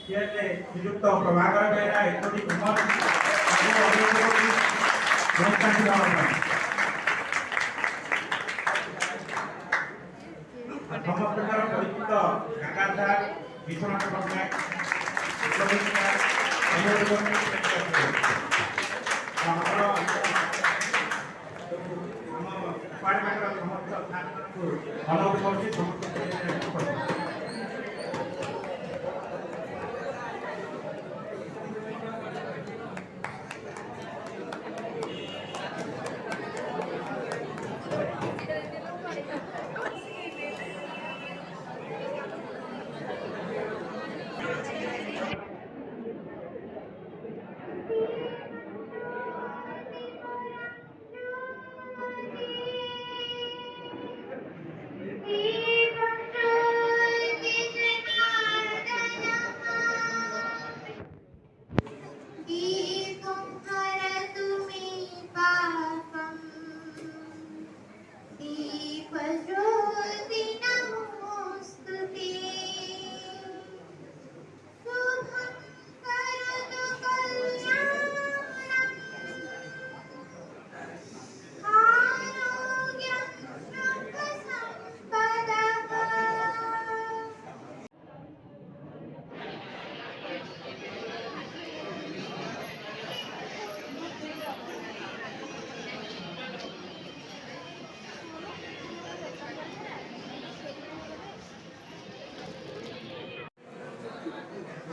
ସିଏ ଶ୍ରୀଯୁକ୍ତ ପ୍ରଭାକର ବେହେରା ଏକଟି କୁମାର ସମସ୍ତଙ୍କର ପରିଚିତ ଗାଙ୍ଗା ସାର୍ ବିଶ୍ୱନାଥ ପଟ୍ଟନାୟକ ଆମର ଡିପାର୍ଟମେଣ୍ଟର ସମସ୍ତ ଛାତ୍ରଙ୍କୁ ଅନୁରୋଧ କରୁଛି ସମସ୍ତ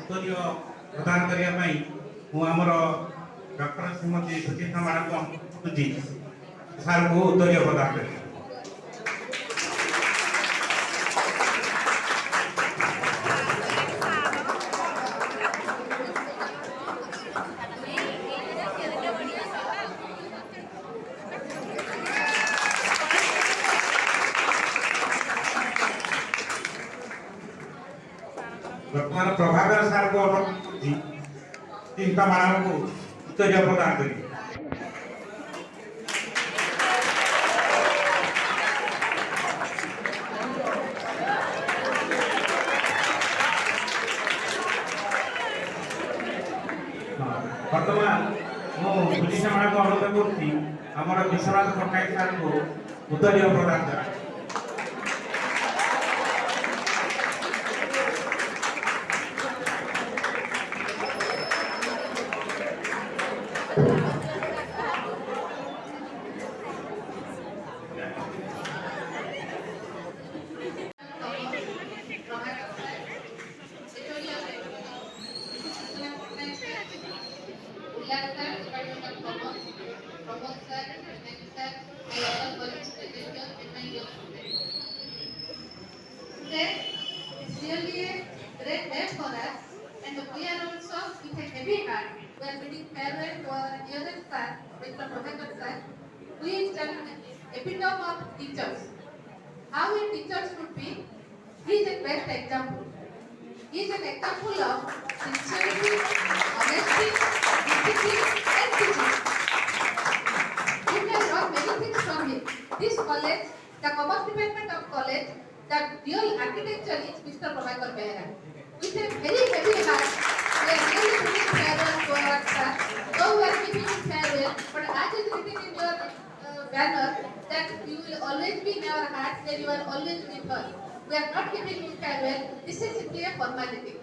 उत्तरीय प्रदान करने मुझे डॉक्टर श्रीमती सुचित्रा मैडम को सार को उत्तरीय प्रदान कर वर्तमान प्रभाकर सार को चिंता मैडम को उत्तरीय प्रदान करें वर्तमान सुचित्रा मैडम को अनुरोध करुँगी आमर विश्वनाथ पट्टनायक सार को उत्तरीय प्रदान करें It's really a great day for us, and we are also with a heavy heart. We are bidding farewell to our dearest sir, Mr. Professor Sir, who is an epitome of teachers. How a teacher should be, he is a best example. He is an example of sincerity, honesty, discipline, and teaching. You can learn many things from him. This college, the Commerce Department of College, the real architecture is Mr. Prabhakar Behera. With a very heavy heart, we are really giving farewell to our sir. Though we are giving him farewell, but as is written in your banner, that you will always be in our hearts, that you are always with us. We are not giving him farewell. This is simply a formality.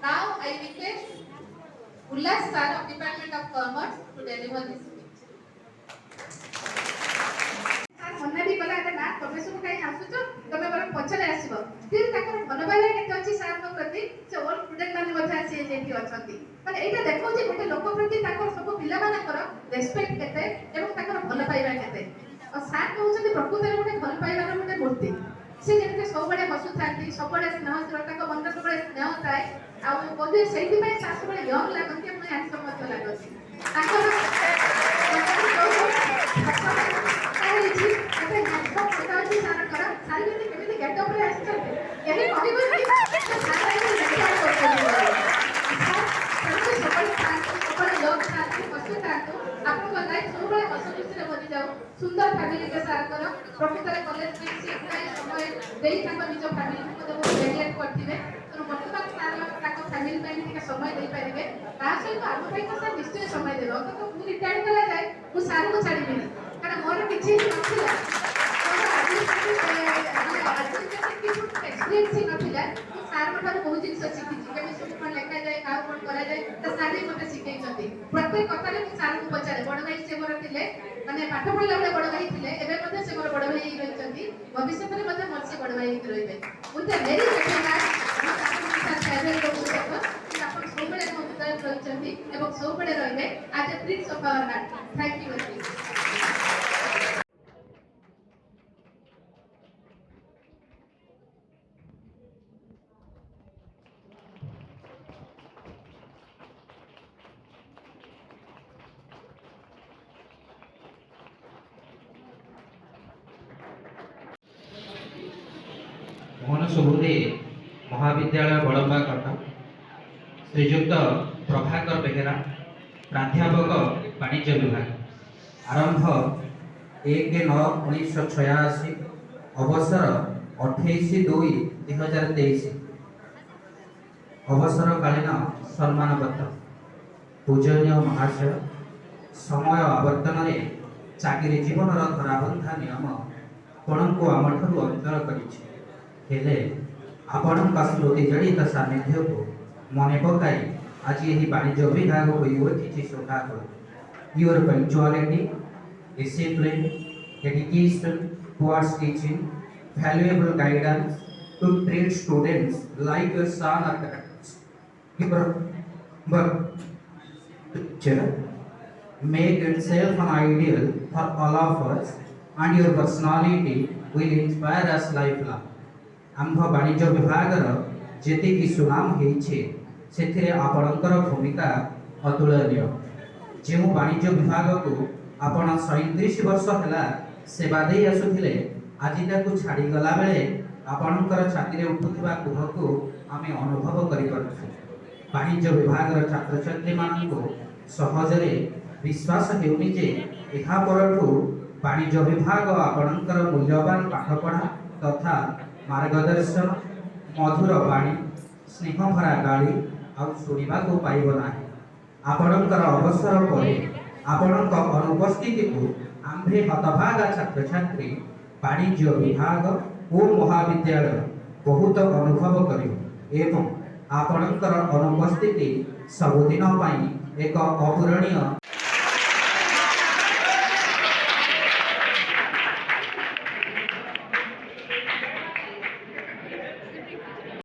Now I request Ullas sir of Department of Commerce to deliver this speech. मना भी कला ना professor कहीं आसुचो तमे बरा पछले आसीबो फिर ताकर मनोबल केते अछि सर को प्रति से ओल्ड स्टूडेंट माने मथा से जेठी अछंती माने एटा देखौ जे गोटे लोक प्रति ताकर सब पिला माने कर रेस्पेक्ट केते एवं ताकर भल पाइबा केते और सर कहउछथि प्रकृति रे गोटे भल पाइबार गोटे मूर्ति से जेते सब बडे हसु थांती सब बडे स्नेह श्रद्धा को मन सब बडे स्नेह थाए आ बोधे सेठी पय सास बडे यंग लागंती हम आंसर मत लागंती ताकर सुंदर फैमिली के साथ करो प्रोफेसर कॉलेज में शिक्षा समय देई थाको निज फैमिली को जब रेगुलेट करथिबे तो वर्तमान सार ताको फैमिली ପାଇଁ ଟିକେ ସମୟ ଦେଇପାରିବେ ତା ସହିତ ଆମ ପାଇଁ ତ ସାର୍ ନିଶ୍ଚୟ ସମୟ ଦେବେ ଅନ୍ତତଃ ମୁଁ ରିଟାୟାର୍ଡ କଲା ଯାଏ ମୁଁ ସାର୍ଙ୍କୁ ଛାଡ଼ିବିନି କାରଣ ମୋର କିଛି ନଥିଲା ଏକ୍ସପିରିଏନ୍ସ ହିଁ ନଥିଲା ମୁଁ ସାର୍ଙ୍କ ଠାରୁ ବହୁତ ଜିନିଷ ଶିଖିଛି କେମିତି ସବୁ କ'ଣ ଲେଖାଯାଏ କାହାକୁ କ'ଣ କରାଯାଏ ତ ସାର୍ ହିଁ ମୋତେ ଶିଖେଇଛନ୍ତି ପ୍ରତ୍ୟେକ କଥାରେ ମୁଁ ସାର୍ଙ୍କୁ ପଚାରେ ବଡ଼ ଭାଇ ସେ ମୋର ଥିଲେ ମାନେ ପାଠ ପଢ଼ିଲା ବେଳେ ବଡ଼ ଭାଇ ଥିଲେ ଏବେ ମଧ୍ୟ ସେ ମୋର ବଡ଼ ଭାଇ ହେଇ ରହିଛନ୍ତି ଭବିଷ୍ୟତରେ ମଧ୍ୟ ମୋର ସେ ବଡ଼ ଭାଇ ହେଇକି ରହିବେ ମୁଁ ତ ଭେରି ଆପଣ ସବୁବେଳେ ମୋ ହୃଦୟରେ ରହିଛନ୍ତି ଏବଂ ସବୁବେଳେ ରହିବେ as a prince of our heart thank you very much. Mohan Subuddhi Mahavidyalaya Badamba Cuttack ଶ୍ରୀଯୁକ୍ତ ପ୍ରଭାକର ବେହେରା ପ୍ରାଧ୍ୟାପକ ବାଣିଜ୍ୟ ବିଭାଗ ଆରମ୍ଭ 1/9/1986 ଅବସର 28/2/2023 ଅବସରକାଳୀନ ସମ୍ମାନପତ୍ର ପୂଜନୀୟ ମହାଶୟ ସମୟ ଆବର୍ତ୍ତନରେ ଚାକିରି ଜୀବନର ଧରାବନ୍ଧା ନିୟମ ଆପଣଙ୍କୁ ଆମଠାରୁ ଅନ୍ତର କରିଛି ହେଲେ ଆପଣଙ୍କ ସ୍ମୃତି ଜଡ଼ିତ ସାନ୍ନିଧ୍ୟକୁ ମନେ ପକାଇ ଆଜି ଏହି ବାଣିଜ୍ୟ ବିଭାଗ ହୋଇଉଠିଛି ସୌଭାଗ୍ୟ your ପଙ୍କ୍ଚୁଆଲିଟି discipline dedication towards teaching valuable guidance to treat students like your son or daughter but teacher make itself an ideal for all of us and your personality will inspire us lifelong आंभ वाणिज्य विभागर जेतिकी सुनाम होइछे सेथिरे आपणकर भूमिका अतुलनीय जो वाणिज्य विभाग को आपण 37 वर्ष हैला सेवा दे आसुथिले आज ताकू छाड़ी गला बेले आपणकर छाती रे उठुथिबा कुह को आमे अनुभव करि परछु वाणिज्य विभागर छात्र छात्री माननको सहजरे विश्वास हेउनी जे एहा परठू वाणिज्य विभाग आपणकर मूल्यवान पाठ पढ़ा तथा मार्गदर्शन मधुर वाणी स्नेहभरा गाड़ी आउ शुणा को पाइब ना आपणकर अवसर पर आपणक अनुपस्थिति को आम्भे हतभागा छात्र छात्री वाणिज्य विभाग और महाविद्यालय बहुत अनुभव करियो एवं आपणकर अनुपस्थिति सबुदिन एक अपूरणीय